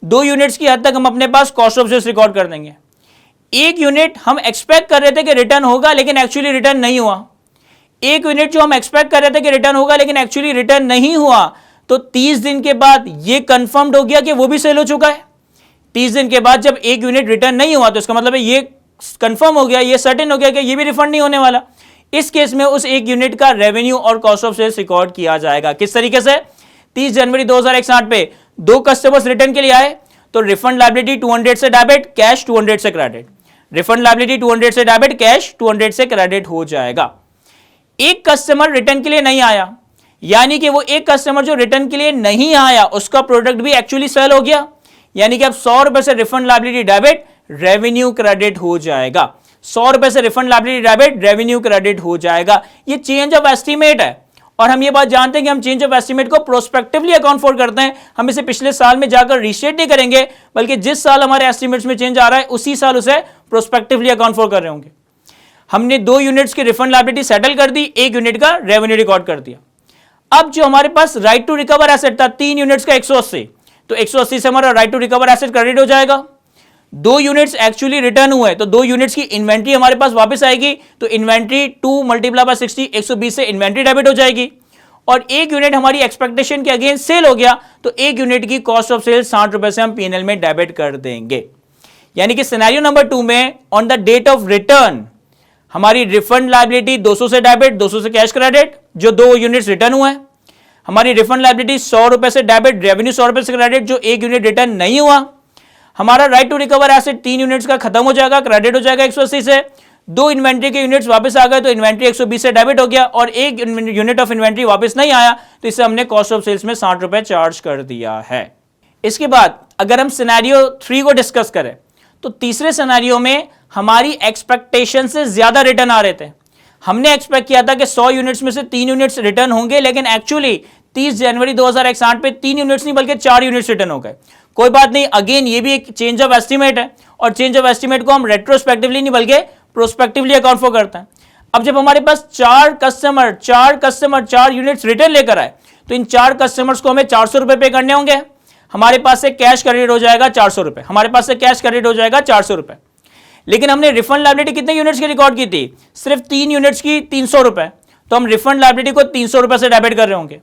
2 यूनिट्स की हद तक हम अपने पास कॉस्ट ऑफ सेल्स रिकॉर्ड कर देंगे। 1 यूनिट हम एक्सपेक्ट कर रहे थे कि रिटर्न होगा लेकिन एक्चुअली रिटर्न नहीं हुआ। 1 यूनिट जो हम एक्सपेक्ट कर रहे थे कि रिटर्न होगा लेकिन एक्चुअली रिटर्न नहीं हुआ, तो 30 दिन के बाद ये कंफर्म्ड हो गया कि वो भी सेल हो चुका है। 30 दिन के बाद जब 1 यूनिट रिटर्न नहीं हुआ तो इसका मतलब है ये कंफर्म हो गया, ये सर्टेन हो गया कि ये भी रिफंड नहीं होने वाला। इस केस में उस 1 यूनिट का रेवेन्यू और कॉस्ट ऑफ सेल्स रिकॉर्ड किया जाएगा। किस तरीके से? 30 जनवरी 2008 पे 2 कस्टमर्स रिटर्न के लिए आए तो रिफंड लायबिलिटी 200 से डेबिट, कैश 200 से क्रेडिट। रिफंड लायबिलिटी 200 से डेबिट, कैश 200 से क्रेडिट हो जाएगा। एक कस्टमर रिटर्न के लिए नहीं आया, यानी कि वो एक कस्टमर जो रिटर्न के लिए नहीं आया उसका प्रोडक्ट भी एक्चुअली सेल हो गया, यानी कि अब 100 रुपए से refund liability debit, revenue credit हो जाएगा। 100 रुपए से refund liability debit, revenue credit हो जाएगा। ये चेंज ऑफ एस्टीमेट है, और हम ये बात जानते हैं कि हम चेंज ऑफ एस्टीमेट को प्रोस्पेक्टिवली अकाउंट फॉर करते हैं। हम इसे पिछले साल में जाकर रीस्टेट नहीं करेंगे, बल्कि जिस साल हमारे एस्टीमेट्स में चेंज आ रहा है उसी साल उसे प्रोस्पेक्टिवली अकाउंट फॉर कर रहे होंगे। हमने 2 यूनिट्स की रिफंड लायबिलिटी सेटल कर दी, 1 यूनिट का रेवेन्यू रिकॉर्ड कर दिया। अब जो हमारे पास राइट टू रिकवर एसेट था 3 यूनिट्स का 180, तो 180 से हमारा right to recover asset credit हो जाएगा। 2 यूनिट्स एक्चुअली रिटर्न हुए तो 2 यूनिट्स की इन्वेंट्री हमारे पास वापस आएगी, तो इन्वेंट्री 2 मल्टीप्लाई बाय 60, 120 से इन्वेंट्री डेबिट हो जाएगी। और 1 यूनिट हमारी एक्सपेक्टेशन के अगेंस्ट सेल हो गया तो 1 यूनिट की कॉस्ट ऑफ सेल 60 रुपए से हम पीएनएल में डेबिट कर देंगे। यानी कि सिनेरियो नंबर 2 में on the date of return हमारी रिफंड लायबिलिटी 200 से डेबिट, 200 से कैश क्रेडिट, जो 2 यूनिट्स रिटर्न हुए। हमारी रिफंड लायबिलिटी 100 रुपए से डेबिट, रेवेन्यू 100 रुपए से क्रेडिट, जो 1 यूनिट रिटर्न नहीं हुआ। हमारा right to recover asset 3 units का खत्म हो जाएगा, क्रेडिट हो जाएगा 180 से। 2 इन्वेंट्री के यूनिट्स वापस आ गए तो इन्वेंट्री 120 से डेबिट हो गया, और 1 यूनिट ऑफ इन्वेंट्री वापस नहीं आया तो इसे हमने कॉस्ट ऑफ सेल्स में 60 रुपए चार्ज कर दिया है। इसके बाद अगर हम सिनेरियो 3 को डिस्कस करें तो तीसरे सिनेरियो में हमारी एक्सपेक्टेशन से ज्यादा रिटर्न आ रहे थे। हमने एक्सपेक्ट किया था कि 100 यूनिट्स में से 3 यूनिट्स रिटर्न होंगे, लेकिन एक्चुअली 30 जनवरी 2008 पे 3 यूनिट्स नहीं बल्कि 4 यूनिट्स रिटर्न हो गए। कोई बात नहीं, अगेन ये भी एक चेंज ऑफ एस्टीमेट है, और चेंज ऑफ एस्टीमेट को हम रेट्रोस्पेक्टिवली नहीं बल्कि प्रोस्पेक्टिवली अकाउंट फॉर करते हैं। अब जब हमारे पास 4 कस्टमर 4 यूनिट्स रिटर्न लेकर आए तो इन 4 कस्टमर्स को हमें 400 रुपए पे करने होंगे। हमारे पास से कैश क्रेडिट हो जाएगा 400 रुपए, हमारे पास से कैश क्रेडिट हो जाएगा 400 रुपए। लेकिन हमने रिफंड लायबिलिटी कितने यूनिट्स की रिकॉर्ड की थी? सिर्फ 3 यूनिट्स की 300 रुपए, तो हम रिफंड लायबिलिटी को 300 रुपए से डेबिट कर रहे होंगे।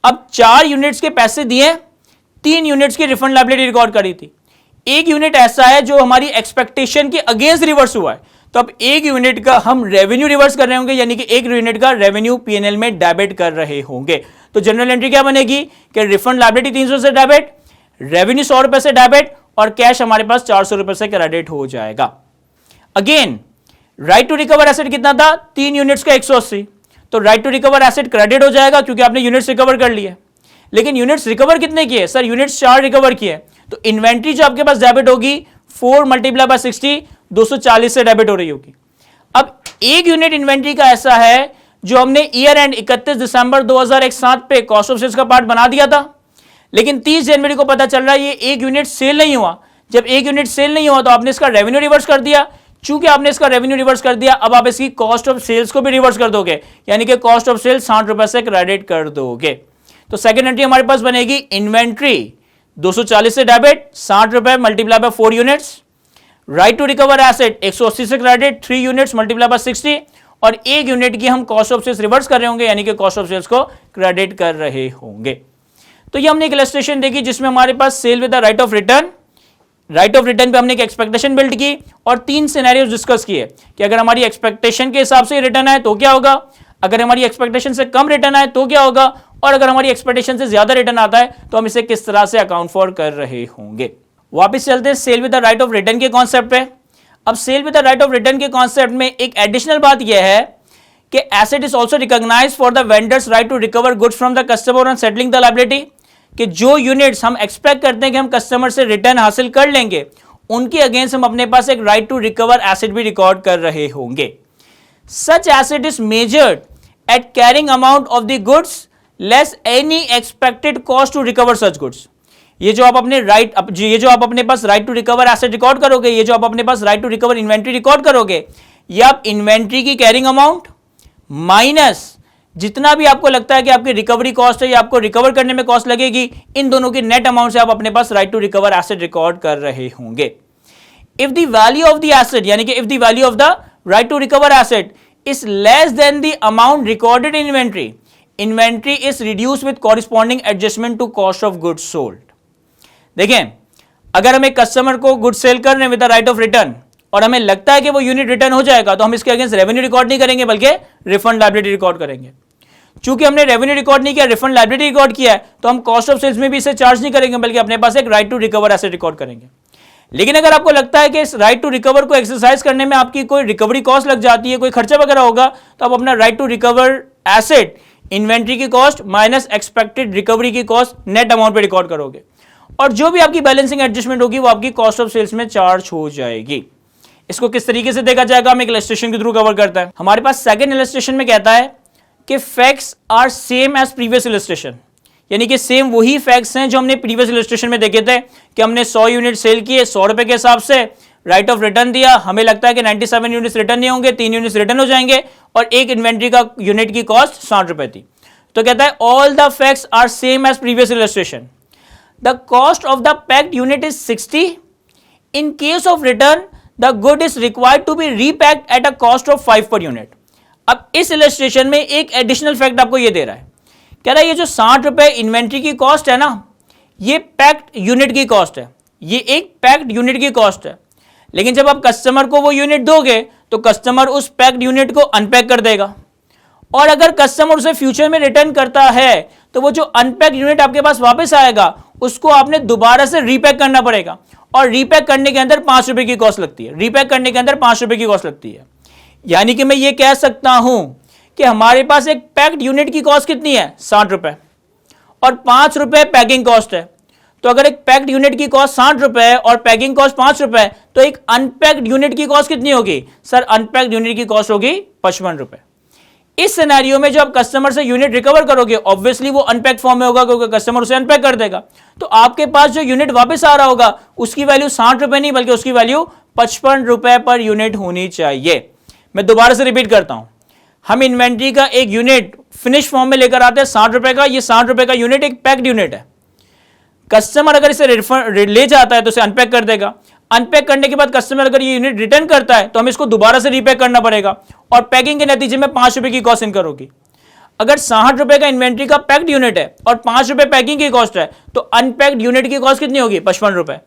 अब 4 यूनिट्स के पैसे दिए, 3 यूनिट्स की रिफंड लायबिलिटी रिकॉर्ड करी थी। 1 यूनिट ऐसा है जो हमारी एक्सपेक्टेशन के अगेंस्ट रिवर्स हुआ है, तो अब 1 यूनिट का हम रेवेन्यू रिवर्स कर रहे होंगे, यानी कि 1 यूनिट का रेवेन्यू पीएनएल में डेबिट कर रहे होंगे। तो जनरल एंट्री क्या बनेगी कि रिफंड लायबिलिटी 300 से डेबिट, रेवेन्यू 100 रुपए से डेबिट, और कैश हमारे पास 400 रुपए से क्रेडिट हो जाएगा। Again right to recover asset कितना था? 3 यूनिट्स का 180, तो right to recover asset credit हो जाएगा क्योंकि आपने यूनिट्स रिकवर कर लिए। लेकिन यूनिट्स रिकवर कितने किए? सर यूनिट्स 4 रिकवर किए, तो इन्वेंट्री जो आपके पास डेबिट होगी 4 मल्टीप्लाई बाय 60, 240 से डेबिट हो रही होगी। अब 1 यूनिट इन्वेंट्री का ऐसा है जो हमने ईयर एंड 31 दिसंबर 2007 पे कॉस्ट ऑफ सेल्स का पार्ट बना दिया था, लेकिन 30 जनवरी को पता चल रहा है ये 1 यूनिट सेल नहीं हुआ। जब 1 यूनिट सेल नहीं हुआ तो आपने इसका रेवेन्यू रिवर्स कर दिया। चूंकि आपने इसका रेवेन्यू रिवर्स कर दिया, अब आप इसकी कॉस्ट ऑफ सेल्स को भी रिवर्स कर दोगे, यानी कि कॉस्ट ऑफ सेल्स 60 रुपए से क्रेडिट कर दोगे। तो सेकंड एंट्री हमारे पास बनेगी इन्वेंट्री 240 से डेबिट, 60 रुपए multiply by 4 units, right to recover asset 180 से क्रेडिट, 3 यूनिट्स मल्टीप्लाई बाय 60, और 1 यूनिट की हम कॉस्ट ऑफ सेल्स रिवर्स कर रहे होंगे, यानी कि कॉस्ट ऑफ सेल्स को क्रेडिट कर रहे होंगे। तो ये हमने एक इलस्ट्रेशन देखी जिसमें हमारे पास sale with the right of return, right of return पे हमने एक एक्सपेक्टेशन बिल्ड की और 3 सिनेरियोज डिस्कस किए कि अगर हमारी एक्सपेक्टेशन के हिसाब से रिटर्न आए तो क्या होगा, अगर हमारी एक्सपेक्टेशन से कम रिटर्न आए तो क्या होगा, और अगर हमारी एक्सपेक्टेशन से ज्यादा रिटर्न आता है तो हम इसे किस तरह से अकाउंट फॉर कर रहे होंगे। वापस चलते हैं sale with the right of return के कॉन्सेप्ट पे। अब sale with the right of return के कॉन्सेप्ट में एक एडिशनल बात यह है कि asset is also recognised for the vendors right to recover goods from the customer on settling the liability, कि जो यूनिट्स हम एक्सपेक्ट करते हैं कि हम कस्टमर से रिटर्न हासिल कर लेंगे उनके अगेंस्ट हम अपने पास एक राइट टू रिकवर एसेट भी रिकॉर्ड कर रहे होंगे। Such asset is measured at carrying amount of the goods less any expected cost to recover such goods. ये जो आप अपने पास right to recover asset record करोगे, ये जो आप अपने पास right to recover inventory record करोगे, ये आप इन्वेंट्री की कैरिंग अमाउंट माइनस जितना भी आपको लगता है कि आपकी रिकवरी कॉस्ट है या आपको रिकवर करने में कॉस्ट लगेगी, इन दोनों की नेट अमाउंट से आप अपने पास right to recover asset record कर रहे होंगे। If the value of the asset, यानी कि if the value of the right to recover asset is less than the amount recorded in inventory, inventory is reduce with corresponding adjustment to cost of goods sold. देखें, अगर हम एक customer को goods sale कर रहे हैं with the right of return और हमें लगता है कि वो यूनिट रिटर्न हो जाएगा तो हम इसके अगेंस्ट रेवेन्यू रिकॉर्ड नहीं करेंगे बल्कि रिफंड लायबिलिटी रिकॉर्ड करेंगे। चूंकि हमने रेवेन्यू रिकॉर्ड नहीं किया, रिफंड लायबिलिटी रिकॉर्ड किया है, तो हम कॉस्ट ऑफ सेल्स में भी इसे चार्ज नहीं करेंगे बल्कि अपने पास एक right to recover asset record करेंगे। लेकिन अगर आपको लगता है कि इस राइट टू रिकवर को एक्सरसाइज करने में आपकी कोई रिकवरी कॉस्ट लग जाती है, कोई खर्चा वगैरह होगा, तो आप अपना right to recover asset inventory की कॉस्ट माइनस एक्सपेक्टेड रिकवरी की कॉस्ट नेट अमाउंट पे रिकॉर्ड करोगे और जो भी आपकी बैलेंसिंग एडजस्टमेंट होगी वो आपकी कॉस्ट ऑफ सेल्स में चार्ज हो जाएगी। इसको किस तरीके से देखा जाएगा, हम एक इलस्ट्रेशन के थ्रू कवर करता है। हमारे पास सेकंड इलस्ट्रेशन में कहता है कि facts are same as previous illustration, यानी कि सेम वही फैक्ट्स हैं जो हमने प्रीवियस इलस्ट्रेशन में देखे थे कि हमने 100 यूनिट सेल किए 100 रुपए के हिसाब से, राइट ऑफ रिटर्न दिया, हमें लगता है कि 97 यूनिट्स रिटर्न नहीं होंगे, 3 यूनिट्स रिटर्न हो जाएंगे और एक इन्वेंट्री का यूनिट की कॉस्ट 60 रुपए थी। तो कहता है all the facts are same as previous illustration, the cost of the packed unit is 60, in case of return the good is required to be repacked at a cost of 5 per unit. अब इस illustration में एक additional fact आपको ये दे रहा है, कह रहा है ये जो 60 रुपए इन्वेंट्री की कॉस्ट है ना, ये पैक्ड यूनिट की कॉस्ट है, ये एक पैक्ड यूनिट की कॉस्ट है। लेकिन जब आप कस्टमर को वो यूनिट दोगे तो कस्टमर उस पैक्ड यूनिट को अनपैक कर देगा और अगर कस्टमर उसे फ्यूचर में रिटर्न करता है तो वो जो अनपैक्ड यूनिट आपके पास वापस आएगा उसको आपने दोबारा से रीपैक करना पड़ेगा और रीपैक करने के अंदर 5 रुपए की कॉस्ट लगती है, रीपैक करने के अंदर 5 रुपए की कॉस्ट लगती है। यानी कि मैं ये कह सकता हूं कि हमारे पास एक पैक्ड यूनिट की कॉस्ट कितनी है 60 रुपए और 5 रुपए पैकिंग कॉस्ट है। तो अगर एक पैक्ड यूनिट की कॉस्ट 60 रुपए और पैकिंग कॉस्ट 5 रुपए तो एक अनपैक्ड यूनिट की कॉस्ट कितनी होगी सर, अनपैक्ड यूनिट की कॉस्ट होगी 55 रुपए। इस सिनेरियो में जो आप कस्टमर से यूनिट रिकवर करोगे ऑब्वियसली वो अनपैक्ड फॉर्म में होगा क्योंकि कस्टमर उसे अनपैक कर देगा, तो आपके पास जो यूनिट वापस आ रहा होगा उसकी वैल्यू 60 रुपए नहीं बल्कि उसकी वैल्यू 55 रुपए पर यूनिट होनी चाहिए। मैं दोबारा से रिपीट करता हूं, हम इन्वेंट्री का एक यूनिट फिनिश फॉर्म में लेकर आते हैं 60 रुपए का, ये 60 रुपए का यूनिट एक पैक्ड यूनिट है। कस्टमर अगर इसे ले जाता है तो इसे अनपैक कर देगा, अनपैक करने के बाद कस्टमर अगर ये यूनिट रिटर्न करता है तो हमें इसको दोबारा से रीपैक करना पड़ेगा और पैकिंग के नतीजे में 5 रुपए की कॉस्ट इनकर होगी। अगर 60 रुपए का इन्वेंट्री का पैक्ड यूनिट है और 5 रुपए पैकिंग की कॉस्ट है तो अनपैक्ड यूनिट की कॉस्ट कितनी होगी 55 रुपए।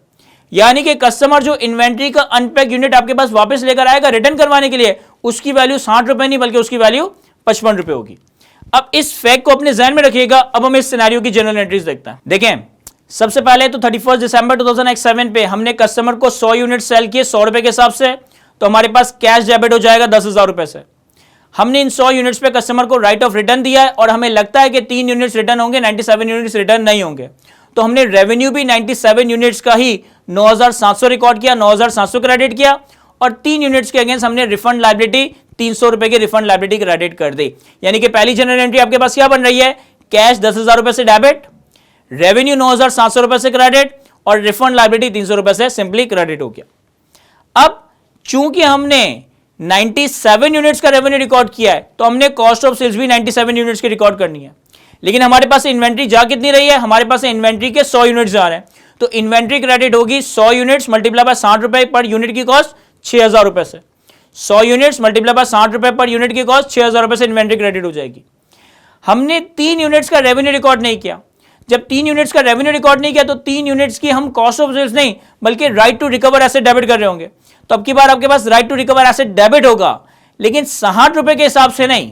यानी कि कस्टमर जो इन्वेंट्री का अनपैक्ड यूनिट आपके पास वापस लेकर आएगा रिटर्न करवाने के लिए उसकी वैल्यू 60 रुपए नहीं बल्कि उसकी वैल्यू 55 रुपए होगी। अब इस फैक्ट को अपने ध्यान में रखिएगा। अब हम इस सिनेरियो की जनरल एंट्रीज देखते हैं। देखें, सबसे पहले तो 31 दिसंबर 2007 पे हमने कस्टमर को 100 यूनिट सेल किए 100 रुपए के हिसाब से, तो हमारे पास कैश डेबिट हो जाएगा 10,000 रुपए से। हमने इन 100 यूनिट्स पे कस्टमर को राइट ऑफ रिटर्न दिया है और हमें लगता है कि 3 यूनिट्स रिटर्न होंगे, 97 यूनिट्स रिटर्न नहीं होंगे, तो हमने रेवेन्यू भी 97 यूनिट्स का ही 9,700 रिकॉर्ड किया, 9,700 क्रेडिट किया और 3 यूनिट्स के अगेंस्ट हमने रिफंड लायबिलिटी 300 रुपए की रिफंड लायबिलिटी क्रेडिट कर दी। यानी कि पहली जनरल एंट्री आपके पास क्या बन रही है, कैश 10,000 रुपए से डेबिट, रेवेन्यू 9,700 रुपए से क्रेडिट और रिफंड लायबिलिटी 300 रुपए से सिंपली क्रेडिट हो गया। अब चूंकि हमने 97 यूनिट्स का रेवेन्यू रिकॉर्ड किया है तो हमने कॉस्ट ऑफ सेल्स भी 97 यूनिट्स की रिकॉर्ड करनी है, लेकिन हमारे पास इन्वेंट्री जा कितनी रही है, हमारे पास इन्वेंट्री के 100 यूनिट्स जा रहे हैं, तो इन्वेंट्री क्रेडिट होगी 100 यूनिट्स मल्टीप्लाई बाय 60 रुपए पर यूनिट की कॉस्ट 6,000 रुपए से। 100 यूनिट्स मल्टीप्लाई बाय 60 रुपए पर यूनिट की कॉस्ट 6,000 रुपए से इन्वेंट्री क्रेडिट हो जाएगी। हमने 3 यूनिट्स का रेवेन्यू रिकॉर्ड नहीं किया, जब 3 यूनिट्स का रेवेन्यू रिकॉर्ड नहीं किया तो 3 यूनिट्स की हम कॉस्ट ऑफ सेल्स नहीं बल्कि right to recover asset debit कर रहे होंगे। तो अब की बार आपके पास right to recover asset debit होगा, लेकिन 60 रुपए के हिसाब से नहीं,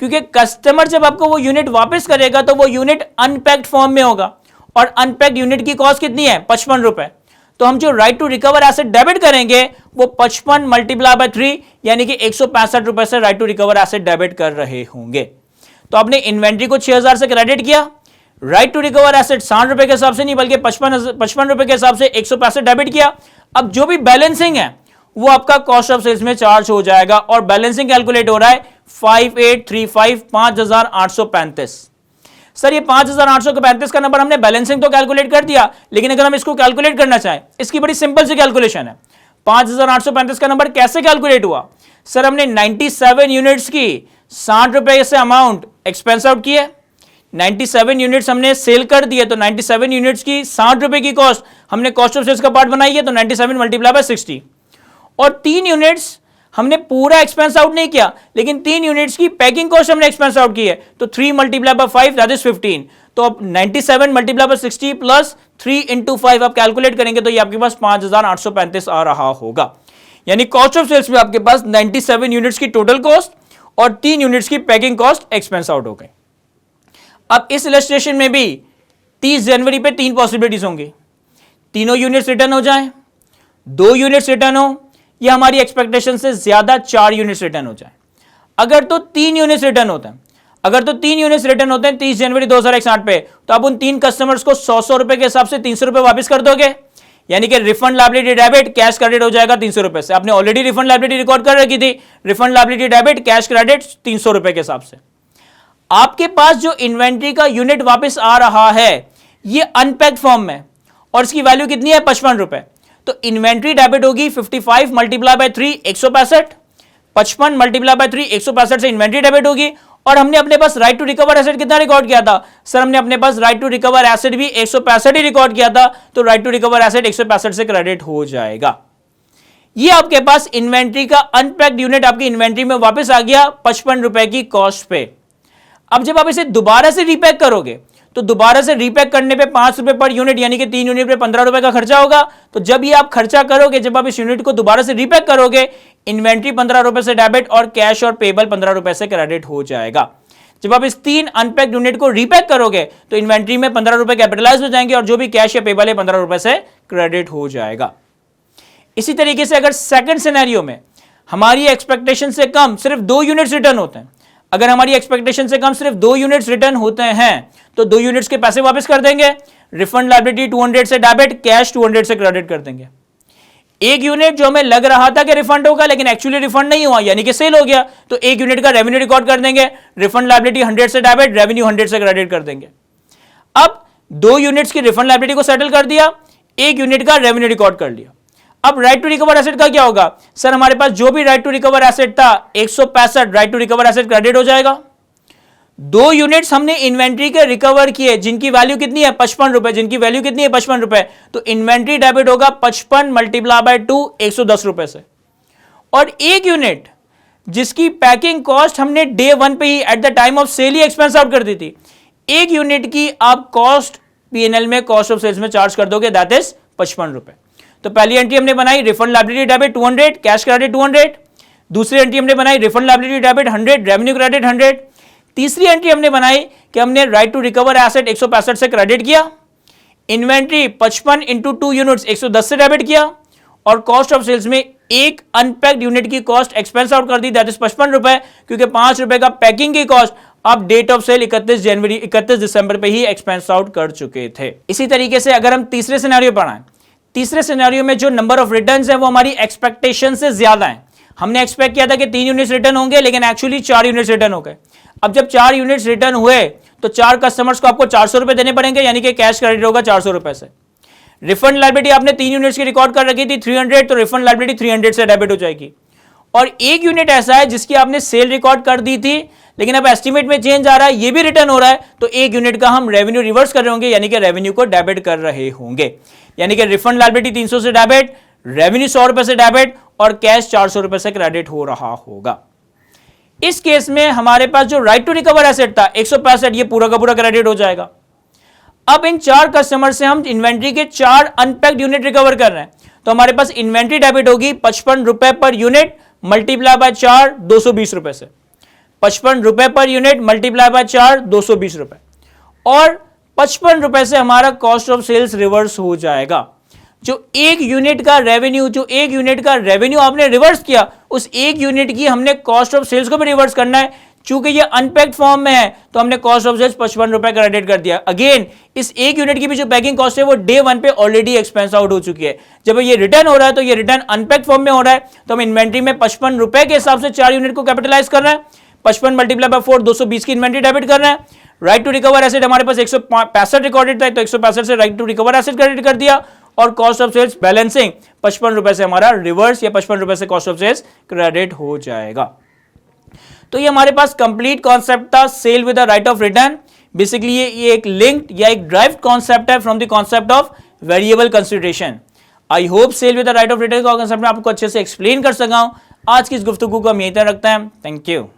क्योंकि कस्टमर जब आपको वो यूनिट वापस करेगा तो वो यूनिट अनपैक्ड फॉर्म में होगा और अनपैक्ड यूनिट की कॉस्ट कितनी है 55 रुपए। तो हम जो right to recover asset debit करेंगे वो 55 मल्टीप्लाई बाय 3 यानी कि 165 रुपए से right to recover asset debit कर रहे होंगे। तो आपने इन्वेंट्री को 6000 से क्रेडिट किया, राइट टू रिकवर एसेट 60 रुपए के हिसाब से नहीं बल्कि 55 रुपए के हिसाब से 165 डेबिट किया। अब जो भी बैलेंसिंग है वो आपका कॉस्ट ऑफ सेल्स में चार्ज हो जाएगा और बैलेंसिंग कैलकुलेट हो रहा है 5835 5835। सर ये 5835 का नंबर हमने बैलेंसिंग तो कैलकुलेट कर दिया, लेकिन अगर हम इसको कैलकुलेट करना चाहें, इसकी बड़ी सिंपल सी कैलकुलेशन है। 5835 का नंबर कैसे कैलकुलेट हुआ? सर हमने 97 यूनिट्स की 60 रुपए से अमाउंट एक्सपेंस आउट किए, 97 यूनिट्स हमने सेल कर दिए, तो 97 यूनिट्स की 60 रुपए की कॉस्ट हमने कॉस्ट ऑफ सेल्स का पार्ट बनाई है, तो 97 मल्टीप्लाई बाय 60। और 3 यूनिट्स हमने पूरा एक्सपेंस आउट नहीं किया, लेकिन 3 यूनिट्स की पैकिंग कॉस्ट हमने एक्सपेंस आउट की है, तो 3 मल्टीप्लाई बाय 5 दैट इज 15। तो अब 97 मल्टीप्लाई बाय 60 प्लस 3 इंटू 5 आप कैलकुलेट करेंगे तो ये आपके पास 5835 आ रहा होगा। यानी कॉस्ट ऑफ सेल्स में आपके पास 97 यूनिट्स की टोटल कॉस्ट और 3 यूनिट्स की पैकिंग कॉस्ट एक्सपेंस आउट हो गई। अब इस इलस्ट्रेशन में भी 30 जनवरी पे 3 पॉसिबिलिटीज होंगी, तीनों यूनिट्स रिटर्न हो जाएं, 2 यूनिट्स रिटर्न हो, या हमारी एक्सपेक्टेशन से ज्यादा 4 यूनिट्स रिटर्न हो जाए। अगर तो 3 यूनिट्स रिटर्न होते हैं, अगर तो 3 यूनिट्स रिटर्न होते हैं 30 जनवरी 2061 पे, तो आप उन 3 कस्टमर्स को 100 रुपए के हिसाब से 300 रुपए वापस कर दोगे, यानी कि refund liability debit cash credit हो जाएगा 300 रुपए से। आपने ऑलरेडी रिफंड लायबिलिटी रिकॉर्ड कर रखी थी, refund liability debit cash credit 300 रुपए के हिसाब से। आपके पास जो इन्वेंट्री का यूनिट वापस आ रहा है ये अनपैक्ड फॉर्म में और इसकी वैल्यू कितनी है 55 रुपए, तो इन्वेंट्री डेबिट होगी 55 मल्टीप्लाई बाय 3 165, 55 मल्टीप्लाई बाय 3 165 से इन्वेंट्री डेबिट होगी। और हमने अपने पास राइट टू रिकवर एसेट कितना रिकॉर्ड किया था? सर हमने अपने पास राइट टू रिकवर एसेट भी 165 ही रिकॉर्ड किया था, तो राइट टू रिकवर एसेट 165 से क्रेडिट हो जाएगा। ये आपके पास इन्वेंट्री का अनपैक्ड यूनिट आपकी इन्वेंट्री में वापस आ गया 55 रुपए की कॉस्ट पे। अब जब आप इसे दोबारा से रीपैक करोगे तो दोबारा से रीपैक करने पे 5 रुपए पर यूनिट यानी कि 3 यूनिट पे 15 रुपए का खर्चा होगा। तो जब ये आप खर्चा करोगे, जब आप इस यूनिट को दोबारा से रीपैक करोगे, इन्वेंट्री 15 रुपए से डेबिट और कैश और पेबल 15 रुपए से क्रेडिट हो जाएगा। जब आप इस 3 अनपैक्ड यूनिट को रीपैक करोगे तो इन्वेंट्री में 15 रुपए कैपिटलाइज हो जाएंगे और जो भी कैश या पेबल है 15 रुपए से क्रेडिट हो जाएगा। इसी तरीके से अगर सेकंड सिनेरियो में हमारी एक्सपेक्टेशन से कम सिर्फ 2 यूनिट्स रिटर्न होते हैं, अगर हमारी एक्सपेक्टेशन से कम सिर्फ 2 यूनिट्स रिटर्न होते हैं तो 2 यूनिट्स के पैसे वापस कर देंगे, रिफंड लायबिलिटी 200 से डेबिट, कैश 200 से क्रेडिट कर देंगे। एक यूनिट जो हमें लग रहा था कि रिफंड होगा लेकिन एक्चुअली रिफंड नहीं हुआ यानी कि सेल हो गया, तो एक यूनिट का रेवेन्यू रिकॉर्ड कर देंगे, रिफंड लायबिलिटी 100 से डेबिट, रेवेन्यू 100 से क्रेडिट कर देंगे। अब 2 यूनिट्स की रिफंड लायबिलिटी को सेटल कर दिया, एक यूनिट का रेवेन्यू रिकॉर्ड कर लिया। अब राइट टू रिकवर एसेट का क्या होगा? सर हमारे पास जो भी राइट टू रिकवर एसेट था 165 right to recover asset credit हो जाएगा। 2 यूनिट्स हमने इन्वेंट्री के रिकवर किए जिनकी वैल्यू कितनी है 55 रुपए, जिनकी वैल्यू कितनी है 55 रुपए, तो इन्वेंट्री डेबिट होगा 55 मल्टीप्लाई बाय 2 110 रुपए से। और एक यूनिट जिसकी पैकिंग कॉस्ट हमने डे 1 पे ही at the time of sale ही एक्सपेंस आउट कर दी थी, एक यूनिट की आप कॉस्ट पीएनएल में कॉस्ट ऑफ सेल्स में चार्ज कर दोगे, दैट इज 55 रुपए। तो पहली एंट्री हमने बनाई refund liability debit 200, cash credit 200। दूसरी एंट्री हमने बनाई refund liability debit 100, revenue credit 100। तीसरी एंट्री हमने बनाई कि हमने राइट टू रिकवर एसेट 165 से क्रेडिट किया, इन्वेंट्री 55 इंटू 2 यूनिट्स 110 से डेबिट किया और कॉस्ट ऑफ सेल्स में एक अनपैक्ड यूनिट की कॉस्ट एक्सपेंस आउट कर दी, दैट इज 55 रुपए, क्योंकि 5 रुपए का पैकिंग की कॉस्ट आप डेट ऑफ सेल 31 दिसंबर पे ही एक्सपेंस आउट कर चुके थे। इसी तरीके से अगर हम तीसरे सिनेरियो पर आए, तीसरे सिनेरियो में जो नंबर ऑफ रिटर्न्स है वो हमारी एक्सपेक्टेशन से ज्यादा है। हमने एक्सपेक्ट किया था कि 3 यूनिट्स रिटर्न होंगे लेकिन एक्चुअली 4 यूनिट्स रिटर्न हो गए। अब जब 4 यूनिट्स रिटर्न हुए तो 4 कस्टमर्स को आपको 400 रुपए देने पड़ेंगे, यानी कि कैश क्रेडिट होगा 400 रुपए से। रिफंड लायबिलिटी आपने 3 यूनिट्स की रिकॉर्ड कर रखी थी 300, तो रिफंड लायबिलिटी 300 से डेबिट हो जाएगी। और एक यूनिट ऐसा है जिसकी आपने सेल रिकॉर्ड कर दी थी लेकिन अब एस्टिमेट में चेंज आ रहा है, ये भी रिटर्न हो रहा है, तो एक यूनिट का हम रेवेन्यू रिवर्स कर रहे होंगे, यानी कि रेवेन्यू को डेबिट कर रहे होंगे। यानी कि रिफंड लायबिलिटी 300 से डेबिट, रेवेन्यू 100 रुपए से डेबिट और कैश 400 रुपए से क्रेडिट हो रहा होगा। इस केस में हमारे पास जो राइट टू रिकवर एसेट था 165, ये पूरा का पूरा क्रेडिट हो जाएगा। अब इन 4 कस्टमर से हम इन्वेंट्री के 4 अनपैक्ड यूनिट रिकवर कर रहे हैं, तो हमारे पास इन्वेंट्री डेबिट होगी 55 रुपए पर यूनिट मल्टीप्लाई बाय 4 220 रुपए से, 55 रुपए पर यूनिट मल्टीप्लाई बाय 4 220 रुपए, और 55 रुपए से हमारा कॉस्ट ऑफ सेल्स रिवर्स हो जाएगा। जो एक यूनिट का रेवेन्यू आपने रिवर्स किया, उस एक यूनिट की हमने कॉस्ट ऑफ सेल्स को भी रिवर्स करना है। चूंकि ये अनपैक्ड फॉर्म में है तो हमने कॉस्ट ऑफ सेल्स 55 रुपए क्रेडिट कर दिया। अगेन इस एक यूनिट की भी जो पैकिंग कॉस्ट है वो डे 1 पे ऑलरेडी एक्सपेंस आउट हो चुकी है। जब ये रिटर्न हो रहा है तो ये रिटर्न अनपैक्ड फॉर्म में हो रहा है, तो हम इन्वेंट्री में 55 रुपए के हिसाब से 4 यूनिट को कैपिटलाइज कर रहे हैं। 55 मल्टीप्लाई बाय 4 220 की इन्वेंट्री डेबिट कर रहे हैं। राइट टू रिकवर एसेट हमारे पास 165 रिकॉर्डेड था, तो 165 से right to recover asset credit कर दिया, और कॉस्ट ऑफ सेल्स बैलेंसिंग 55 रुपए से हमारा रिवर्स या 55 रुपए से कॉस्ट ऑफ सेल्स क्रेडिट हो जाएगा। तो ये हमारे पास कंप्लीट कॉन्सेप्ट था sale with the right of return. Basically ये एक लिंक्ड या एक ड्राइव्ड कॉन्सेप्ट है from the concept of variable consideration. I hope sale with the right of return का कॉन्सेप्ट में आपको अच्छे से एक्सप्लेन कर सका हूं। आज की इस गुफ्तगू को हम यहीं तक रखते हैं। Thank you.